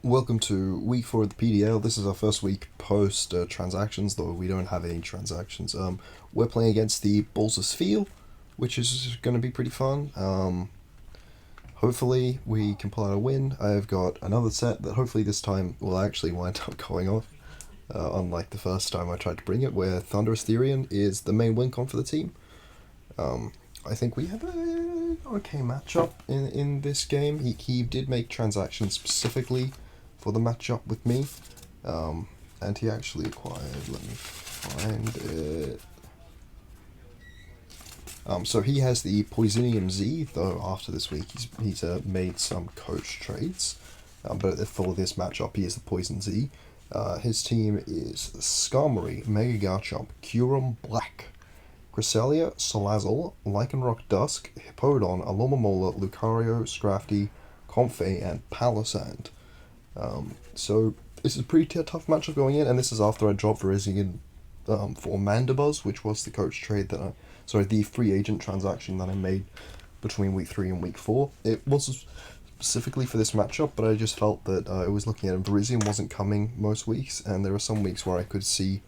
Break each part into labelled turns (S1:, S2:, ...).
S1: Welcome to week 4 of the PDL. This is our first week post transactions, though we don't have any transactions. We're playing against the Balls of Spheal, which is going to be pretty fun. Hopefully we can pull out a win. I've got another set that hopefully this time will actually wind up going off, unlike the first time I tried to bring it, where Thunderous Therian is the main win con for the team. I think we have an okay matchup in this game. He did make transactions specifically for the matchup with me, and he actually acquired, let me find it. So he has the Poisonium Z, though after this week he's made some coach trades, but for this matchup he is the Poison Z. His team is Skarmory, Mega Garchomp, Curum Black, Cresselia, Salazzle, Lycanroc Dusk, Hippowdon, Alomomola, Lucario, Scrafty, Comfey, and Palossand. So this is a pretty tough matchup going in, and this is after I dropped Virizion for Mandibuzz, which was the coach trade the free agent transaction that I made between week 3 and week 4. It was specifically for this matchup, but I just felt that I was looking at it, Virizion wasn't coming most weeks, and there were some weeks where I could see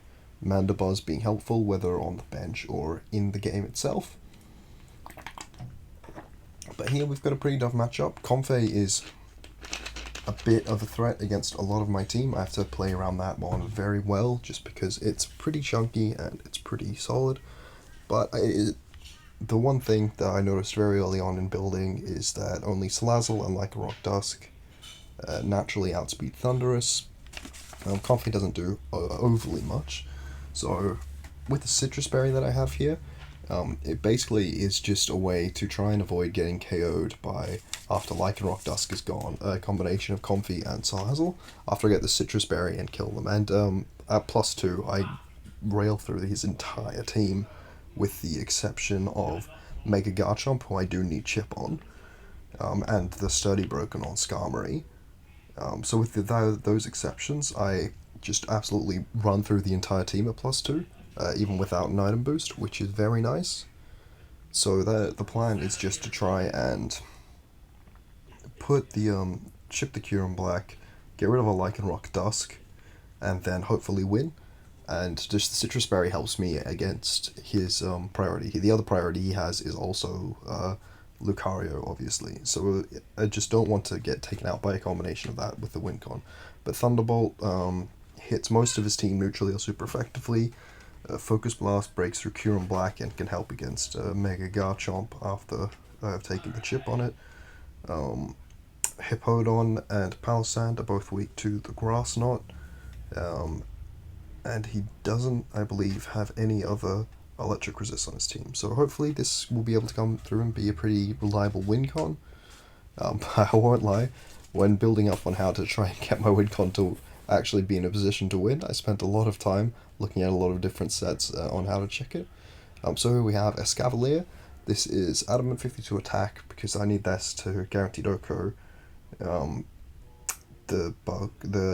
S1: Mandibuzz being helpful, whether on the bench or in the game itself. But here we've got a pretty tough matchup. Comfey is a bit of a threat against a lot of my team. I have to play around that one very well, just because it's pretty chunky and it's pretty solid. But the one thing that I noticed very early on in building is that only Salazzle and Lycanroc Dusk naturally outspeed Thundurus. Comfey doesn't do overly much. So with the Citrus Berry that I have here, it basically is just a way to try and avoid getting KO'd by, after Lycanroc Dusk is gone, a combination of Comfey and Salazzle, after I get the Citrus Berry and kill them. And at +2, I rail through his entire team, with the exception of Mega Garchomp, who I do need chip on, and the Sturdy Broken on Skarmory. So with those exceptions, I just absolutely run through the entire team at +2, even without an item boost, which is very nice. So the plan is just to try and put the chip the Curum Black, get rid of a Lycanroc Dusk, and then hopefully win. And just the Citrus Berry helps me against his priority. The other priority he has is also Lucario, obviously. So I just don't want to get taken out by a combination of that with the win con. But Thunderbolt hits most of his team neutrally or super effectively. Focus Blast breaks through Curum Black and can help against Mega Garchomp after I've taken the chip on it. Hippowdon and Palossand are both weak to the Grass Knot. And he doesn't, I believe, have any other electric resist on his team. So hopefully this will be able to come through and be a pretty reliable win con. I won't lie, when building up on how to try and get my win con to actually be in a position to win, I spent a lot of time looking at a lot of different sets on how to check it. So here we have Escavalier. This is Adamant 52 attack, because I need this to guarantee Oko the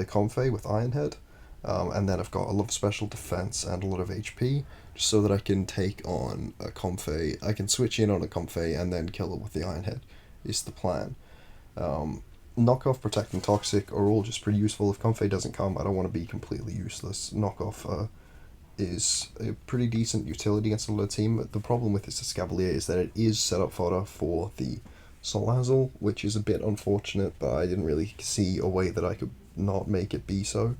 S1: Comfey with Iron Head. And then I've got a lot of special defense and a lot of HP, just so that I can take on a Comfey. I can switch in on a Comfey and then kill it with the Iron Head, is the plan. Knockoff, Protect, and Toxic are all just pretty useful. If Comfey doesn't come, I don't want to be completely useless. Knockoff is a pretty decent utility against a lot of team. The problem with this Escavalier is that it is set up fodder for the Salazzle, which is a bit unfortunate, but I didn't really see a way that I could not make it be so.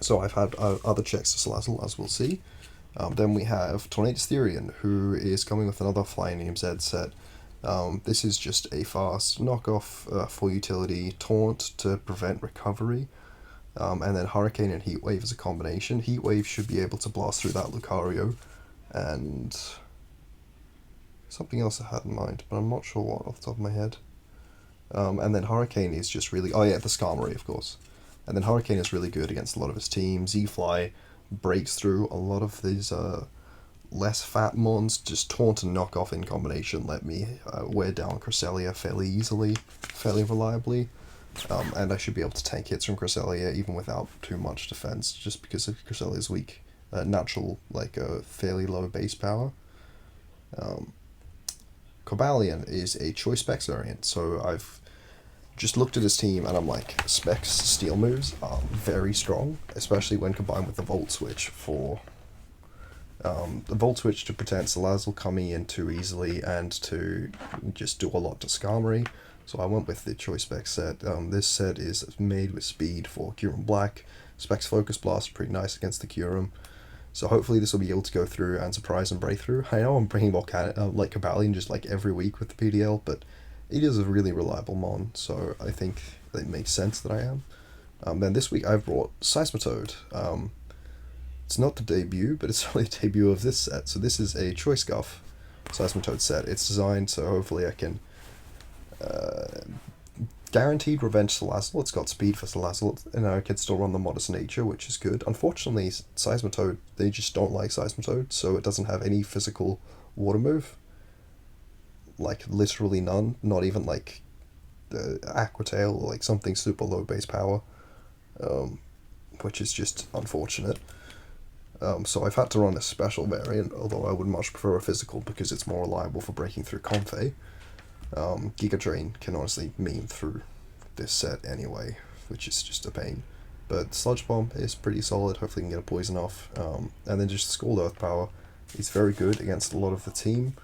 S1: So I've had other checks to Salazzle, as we'll see. Then we have Tornadus Therian, who is coming with another Flying EMZ set. This is just a fast knockoff for utility, Taunt to prevent recovery, and then Hurricane and Heat Wave as a combination. Heat Wave should be able to blast through that Lucario, and something else I had in mind, but I'm not sure what off the top of my head. And then Hurricane is just really... Oh yeah, the Skarmory, of course. And then Hurricane is really good against a lot of his team. Z-Fly breaks through a lot of these less fat mons. Just Taunt and Knockoff in combination let me wear down Cresselia fairly easily, fairly reliably. And I should be able to tank hits from Cresselia even without too much defense, just because of Cresselia's weak natural, fairly low base power. Cobalion is a choice specs variant, so I've just looked at his team and I'm like, Spec's steel moves are very strong, especially when combined with the Volt Switch for the Volt Switch to pretend Salazzle coming in too easily and to just do a lot to Skarmory. So I went with the Choice Spec set. This set is made with speed for Kyurem Black. Spec's Focus Blast is pretty nice against the Kyurem. So hopefully this will be able to go through and surprise and break through. I know I'm bringing like Cobalion just like every week with the PDL, but it is a really reliable mon, so I think it makes sense that I am. Then this week I've brought Seismitoad. It's not the debut, but it's only the debut of this set. So this is a Choice Scarf Seismitoad set. It's designed so hopefully I can guaranteed revenge Salazzle. It's got speed for Salazzle, and I can still run the Modest Nature, which is good. Unfortunately, Seismitoad, they just don't like Seismitoad, so it doesn't have any physical water move. Like, literally none. Not even, like, the Aqua Tail or, like, something super low base power. Which is just unfortunate. So I've had to run a special variant, although I would much prefer a physical because it's more reliable for breaking through Comfey. Giga Drain can honestly meme through this set anyway, which is just a pain. But Sludge Bomb is pretty solid, hopefully can get a poison off. And then just Scald Earth Power is very good against a lot of the team.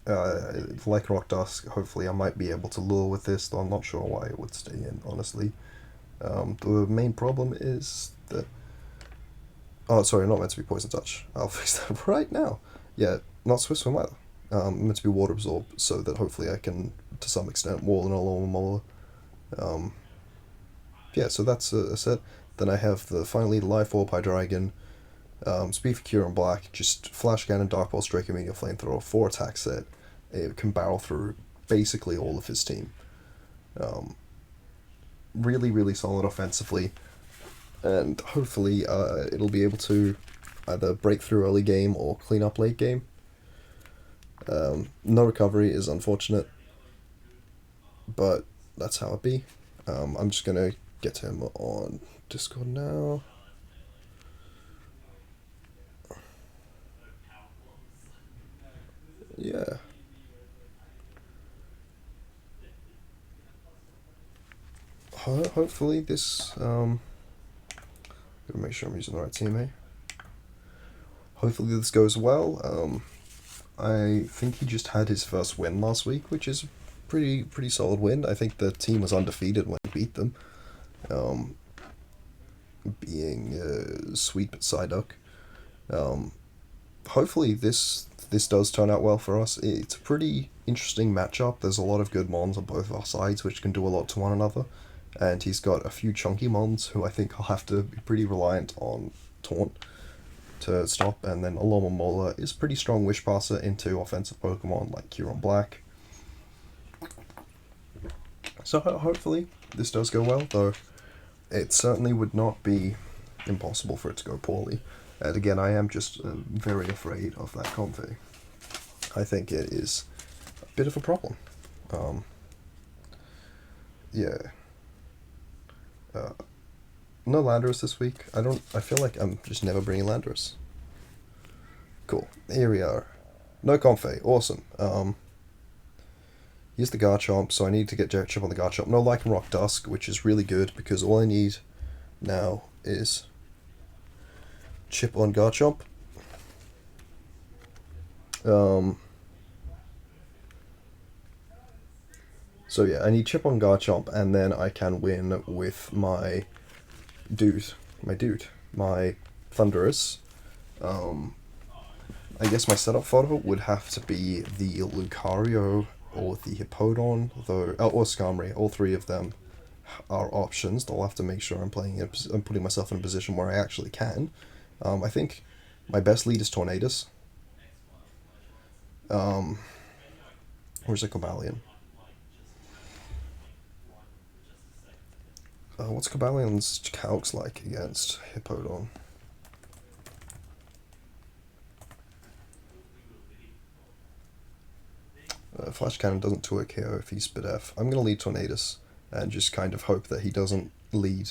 S1: Like Rock Dusk, hopefully I might be able to lure with this, though I'm not sure why it would stay in, honestly. The main problem is that... Oh, sorry, not meant to be Poison Touch. I'll fix that right now. Yeah, not Swift Swim either. Meant to be Water Absorb, so that hopefully I can, to some extent, wall and Alomomola. Yeah, so that's a set. Then I have finally the Life Orb Hydreigon, Speed for Kyurem Black, just Flash Cannon, Dark Ball, Strike, Remedial Flamethrower, 4 attack set. It can barrel through basically all of his team. Really, really solid offensively, and hopefully it'll be able to either break through early game or clean up late game. No recovery is unfortunate, but that's how it be. I'm just gonna get him on Discord now. Yeah. Hopefully this, gotta make sure I'm using the right team, eh? Hopefully this goes well. I think he just had his first win last week, which is pretty solid win. I think the team was undefeated when he beat them. Being Sweet but Psyduck. Hopefully this does turn out well for us. It's a pretty interesting matchup. There's a lot of good mons on both our sides, which can do a lot to one another. And he's got a few chunky mons who I think I'll have to be pretty reliant on Taunt to stop. And then Alomomola is pretty strong Wish Passer into offensive Pokemon like Kyurem Black. So hopefully this does go well, though it certainly would not be impossible for it to go poorly. And again, I am just very afraid of that Comfey. I think it is a bit of a problem. Yeah. No Landorus this week. I feel like I'm just never bringing Landorus. Cool. Here we are. No Comfey. Awesome. Here's the Garchomp, so I need to get Jet Chip on the Garchomp. No Lycanroc Dusk, which is really good, because all I need now is Chip on Garchomp. So yeah, I need Chip on Garchomp, and then I can win with my Thundurus. I guess my setup photo would have to be the Lucario or the Hippowdon, though, or Skarmory. All three of them are options. I'll have to make sure I'm putting myself in a position where I actually can. I think my best lead is Tornadus. Where's the Cobalion? What's Cobalion's calcs like against Hippowdon? Flash Cannon doesn't 2-hit KO if he's Spit F. I'm going to lead Tornadus and just kind of hope that he doesn't lead.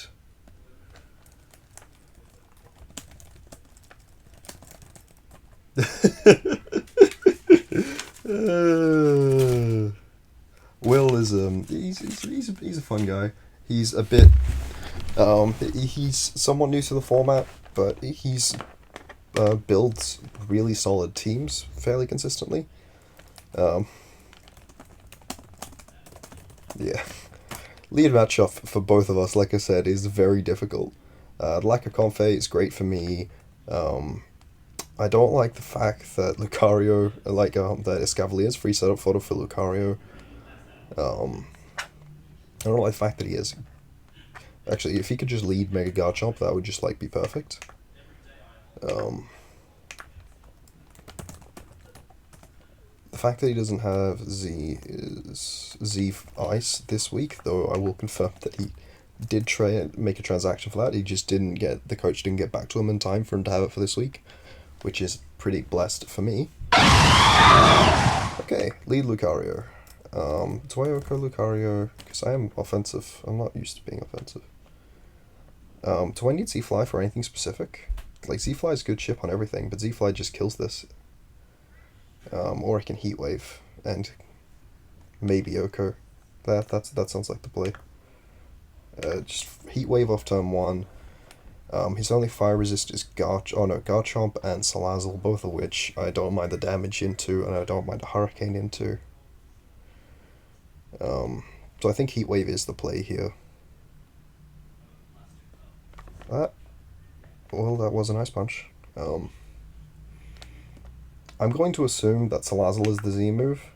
S1: PDL is he's a fun guy. He's a bit he's somewhat new to the format, but he's builds really solid teams fairly consistently. Yeah, lead matchup for both of us, like I said, is very difficult. Lack of Comfey is great for me. I don't like the fact that Lucario, that Escavalier's free setup photo for Lucario. I don't like the fact that he is. Actually, if he could just lead Mega Garchomp, that would just be perfect. The fact that he doesn't have Z Ice this week, though I will confirm that he did make a transaction for that. He just the coach didn't get back to him in time for him to have it for this week, which is pretty blessed for me. Okay, lead Lucario. Do I Oko Lucario? Because I am offensive. I'm not used to being offensive. Do I need Z-Fly for anything specific? Like, Z-Fly is good chip on everything, but Z-Fly just kills this. Or I can Heat Wave, and maybe Oko. That sounds like the play. Just Heat Wave off turn 1. His only fire resist is Garchomp and Salazzle, both of which I don't mind the damage into, and I don't mind a Hurricane into. So I think Heat Wave is the play here. Well, that was an Ice Punch. I'm going to assume that Salazzle is the Z move.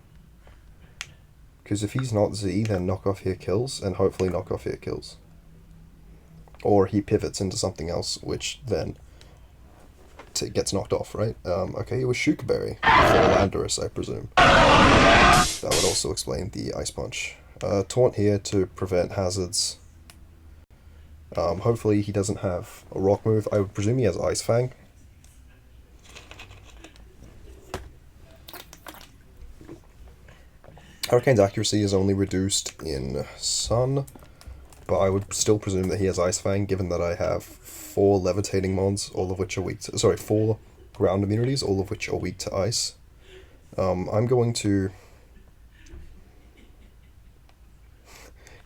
S1: Because if he's not Z, then Knock Off here kills, and hopefully Knock Off here kills. Or he pivots into something else, which then gets knocked off, right? Okay, it was Shukaberry for Landorus, I presume. That would also explain the Ice Punch. Taunt here to prevent hazards. Hopefully he doesn't have a rock move. I would presume he has Ice Fang. Hurricane's accuracy is only reduced in Sun, but I would still presume that he has Ice Fang, given that I have 4 levitating mons, all of which are weak to... Sorry, 4 ground immunities, all of which are weak to ice. I'm going to...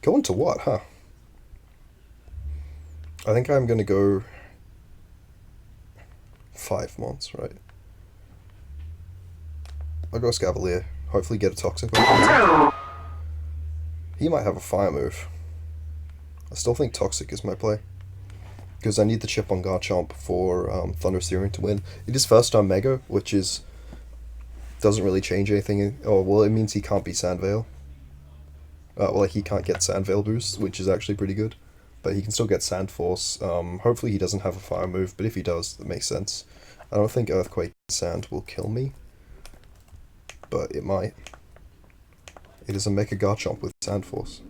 S1: Go into what, huh? I think I'm going to go 5 mons, right? I'll go Scavalier. Hopefully get a Toxic. He might have a Fire move. I still think Toxic is my play. Because I need the chip on Garchomp for Thunderous Fury to win. It is first time Mega, which doesn't really change anything. Oh, well, it means he can't be Sandvale. He can't get Sandvale boost, which is actually pretty good. But he can still get Sand Force. Hopefully he doesn't have a Fire move, but if he does, that makes sense. I don't think Earthquake Sand will kill me. But it might. It is a Mecha Garchomp with Sand Force.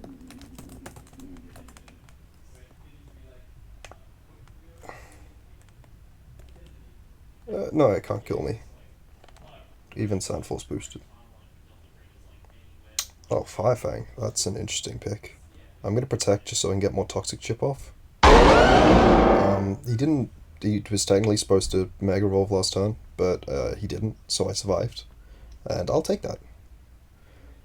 S1: No, it can't kill me. Even Sand Force boosted. Oh, Fire Fang. That's an interesting pick. I'm going to Protect just so I can get more Toxic Chip off. He was technically supposed to Mega Evolve last turn, but he didn't, so I survived. And I'll take that.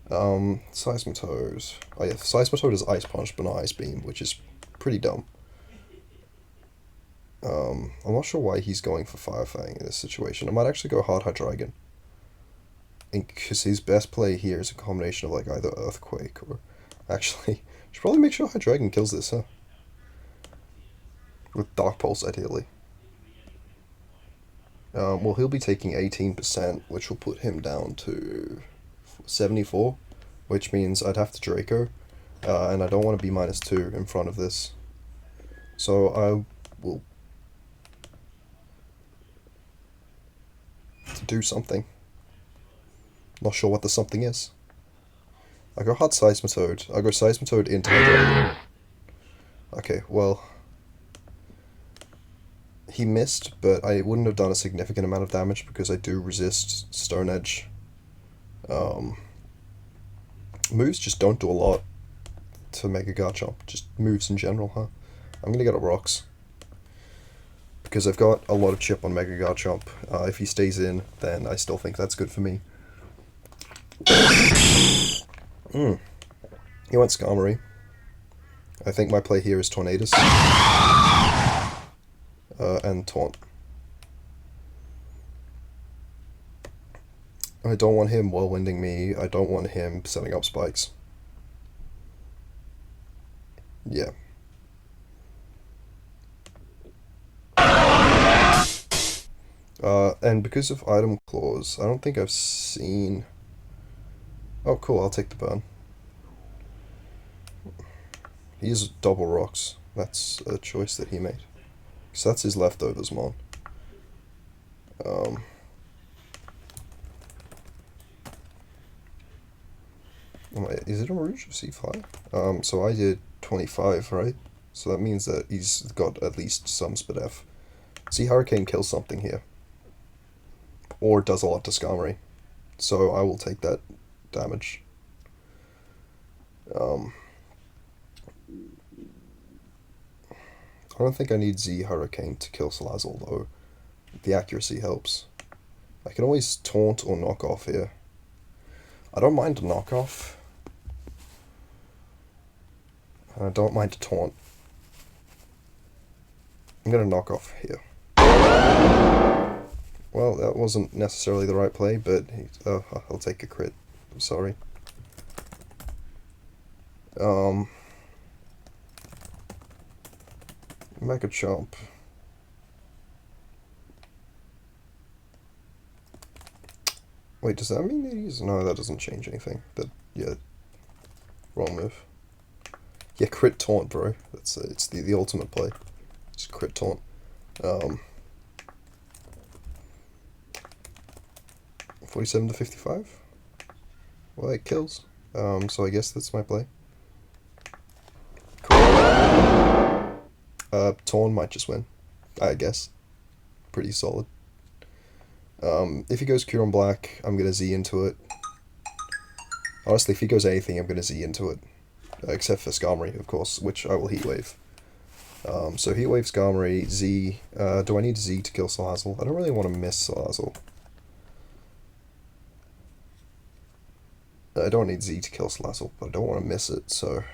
S1: Seismitoad. Oh yeah, Seismitoad is Ice Punch, but not Ice Beam, which is pretty dumb. I'm not sure why he's going for Fire Fang in this situation. I might actually go Hard Hydreigon. Because his best play here is a combination of either Earthquake or... Actually, should probably make sure Hydreigon kills this, huh? With Dark Pulse, ideally. Well, he'll be taking 18%, which will put him down to 74, which means I'd have to Draco, and I don't want to be -2 in front of this. So I will do something. Not sure what the something is. I go Hot Seismitoad. I go Seismitoad into Hydreigon. Okay, well... He missed, but I wouldn't have done a significant amount of damage because I do resist Stone Edge. Moves just don't do a lot to Mega Garchomp. Just moves in general, huh? I'm gonna get a Rocks. Because I've got a lot of chip on Mega Garchomp. If he stays in, then I still think that's good for me. He went Skarmory. I think my play here is Tornadus. And Taunt. I don't want him whirlwinding me. I don't want him setting up spikes. Yeah. And because of item clause, I don't think I've seen... Oh, cool, I'll take the burn. He has double rocks. That's a choice that he made. So that's his leftovers, mon. Is it a Rouge of C5? So I did 25, right? So that means that he's got at least some Spadef. See, Hurricane kills something here. Or does a lot to Skarmory. So I will take that damage. I don't think I need Z Hurricane to kill Salazzle, though. The accuracy helps. I can always taunt or knock off here. I don't mind a knockoff. I don't mind a taunt. I'm gonna knock off here. Well, that wasn't necessarily the right play, but I'll take a crit. I'm sorry. Mega Chomp. Wait, does that mean that he's... No, that doesn't change anything. Yeah, wrong move. Yeah, crit taunt, bro. It's the ultimate play. Just crit taunt. 47 to 55? Well, it kills. So I guess that's my play. Cool. Torn might just win. I guess. Pretty solid. If he goes Cure on Black, I'm gonna Z into it. Honestly, if he goes anything, I'm gonna Z into it. Except for Skarmory, of course, which I will Heat Wave. So Heat Wave Skarmory, Z. Do I need Z to kill Salazzle? I don't really want to miss Salazzle. I don't need Z to kill Salazzle, but I don't want to miss it, so...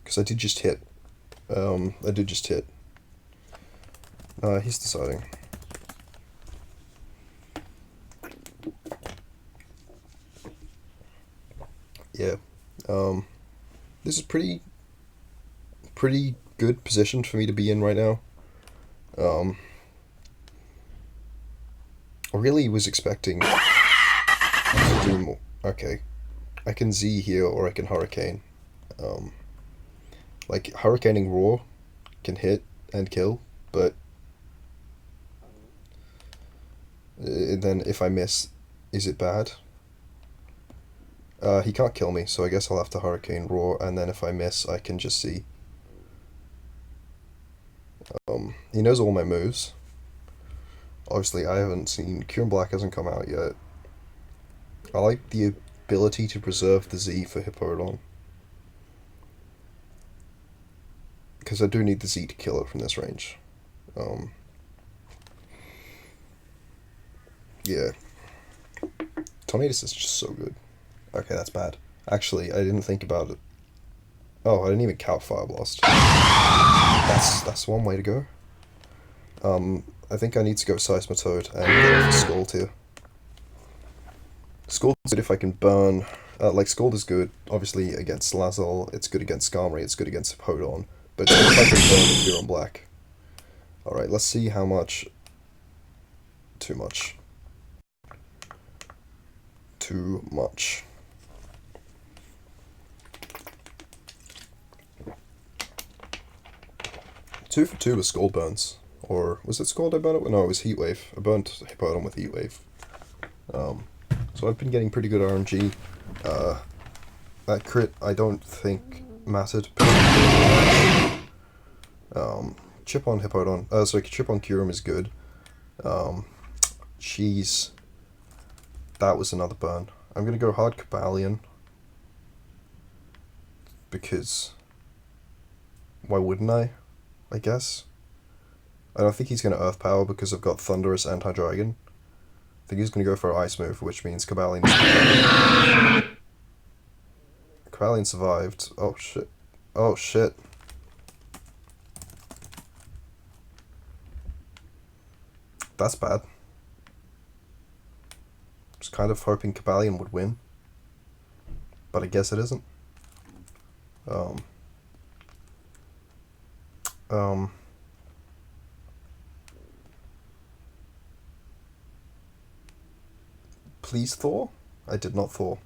S1: Because I did just hit. I did just hit. He's deciding. Yeah. This is pretty good position for me to be in right now. I really was expecting to do more. Okay. I can Z here or I can Hurricane. Like, Hurricaning Roar can hit and kill, but then if I miss, is it bad? He can't kill me, so I guess I'll have to Hurricane Roar, and then if I miss, I can just see. He knows all my moves. Obviously, I haven't seen... Cure Black hasn't come out yet. I like the ability to preserve the Z for Hippowdon. Because I do need the Z to kill it from this range. Yeah. Tornadus is just so good. Okay, that's bad. Actually, I didn't think about it. Oh, I didn't even count Fire Blast. That's one way to go. I think I need to go Seismitoad and get off the Scald here. Scald's good if I can burn... like, Scald is good, obviously, against Salazzle. It's good against Skarmory. It's good against Hippowdon. But it's good if I can burn the Cure on Black. Alright, let's see how much... Too much. Too much. Two for two with Scald burns. Or, was it Scald I burned it? No, it was Heat Wave. I burnt Hippowdon with Heat Wave. So I've been getting pretty good RNG. That crit, I don't think mattered. Chip on Hippowdon. Sorry, Chip on Kyurem is good. Cheese. That was another burn. I'm gonna go hard Cobalion. Because... Why wouldn't I? I guess. I don't think he's gonna Earth Power because I've got Thunderous and Hydreigon. I think he's gonna go for an Ice move, which means Cobalion is Cobalion survived. Oh shit. Oh shit. That's bad. Just kind of hoping Cobalion would win. But I guess it isn't. Please Thor? I did not Thor.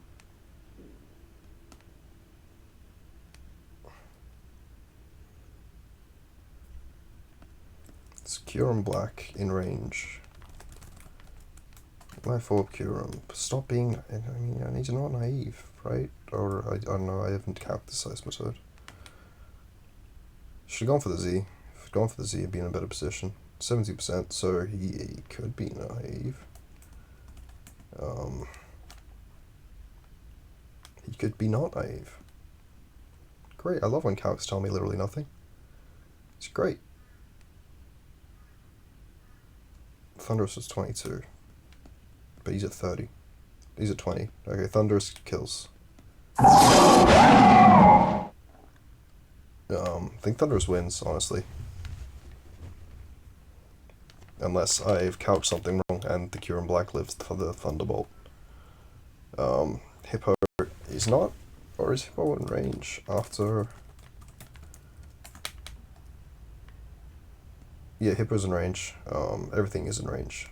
S1: It's Kyurem Black in range. My for Kyurem. Stop being. I mean, I need to not naive, right? Or I don't know. I haven't capped the Seismitoad. Should have gone for the Z. If I'd gone for the Z, I'd be in a better position. 70%, so he could be naive. He could be not naive. Great. I love when calcs tell me literally nothing. It's great. Thunderous is 22. But he's at 30. He's at 20. Okay, Thunderous kills. I think Thunderous wins, honestly. Unless I've calced something wrong and the Kyurem Black lives for the Thunderbolt. Hippo is not, or is Hippo in range after? Yeah, Hippo's in range. Everything is in range.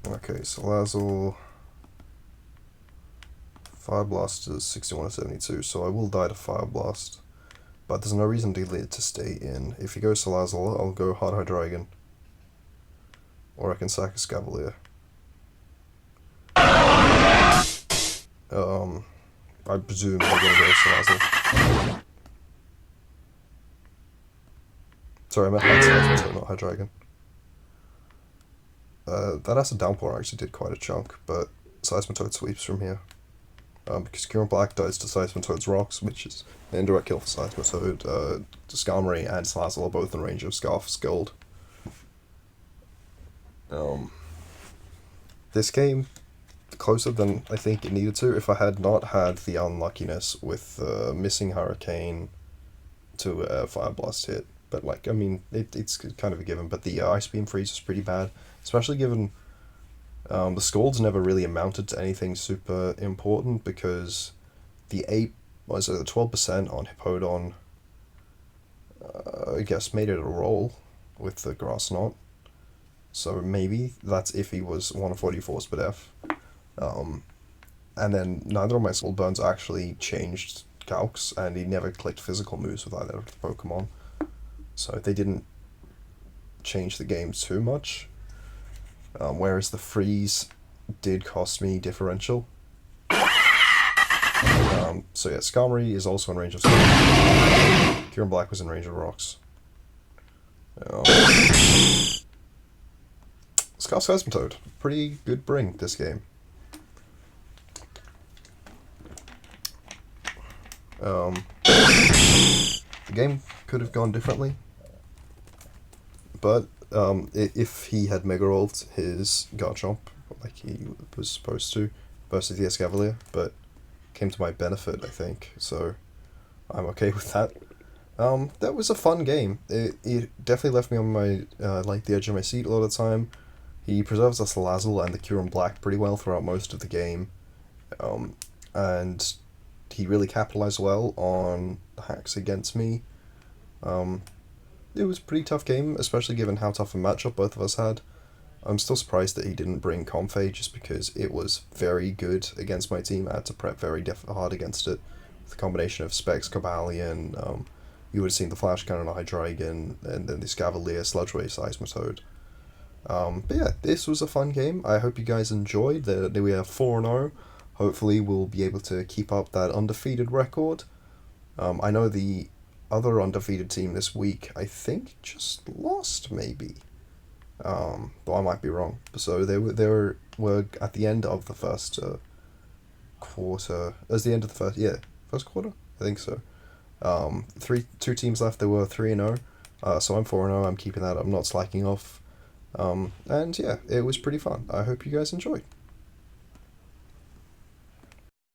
S1: Okay, so Salazzle. Fire Blast is 61 to 72, so I will die to Fire Blast. But there's no reason to stay in. If he goes Salazzle, I'll go Hard Hydreigon. Or I can sack a Scavalier. I presume they're gonna go Salazzle. Sorry, I meant Seismitoad, not Hydreigon. That Acid Downpour actually did quite a chunk, but Seismitoad sweeps from here. Because Kyurem Black dies to Seismitoad's Rocks, which is an indirect kill for Seismitoad. Skarmory and Salazzle are both in range of Scarf's Gold. This game, closer than I think it needed to. If I had not had the unluckiness with missing Hurricane to Fire Blast hit. But, like, I mean, it's kind of a given. But the Ice Beam Freeze is pretty bad, especially given the Scalds never really amounted to anything super important because the 12% on Hippowdon, I guess, made it a roll with the Grass Knot. So maybe that's if he was 144 Spit F. And then neither of my Soul Burns actually changed calcs, and he never clicked physical moves with either of the Pokemon. So they didn't change the game too much. Whereas the freeze did cost me differential. So yeah, Skarmory is also in range of Skarmory. Kyurem Black was in range of Rocks. Scarf Seismitoad. Pretty good bring this game. The game could have gone differently. But if he had Mega Rolled his Garchomp like he was supposed to versus the Escavalier, but came to my benefit, I think, so I'm okay with that. That was a fun game. It definitely left me on my like the edge of my seat a lot of the time. He preserves the Salazzle and the Kyurem Black pretty well throughout most of the game, and he really capitalized well on the hacks against me. It was a pretty tough game, especially given how tough a matchup both of us had. I'm still surprised that he didn't bring Comfey, just because it was very good against my team. I had to prep very hard against it. With a combination of Specs, Cobalion, you would have seen the Flash Cannon, Hydreigon, and then the Scavalier, Sludge Wave, Seismitoad. But yeah, this was a fun game. I hope you guys enjoyed. We are 4-0. Hopefully we'll be able to keep up that undefeated record. I know the other undefeated team this week, I think, just lost, maybe. Though I might be wrong. So they were at the end of the first quarter. As the end of the first quarter? I think so. Two teams left. They were 3-0. So I'm 4-0. I'm keeping that. I'm not slacking off. And yeah, it was pretty fun. I hope you guys enjoyed.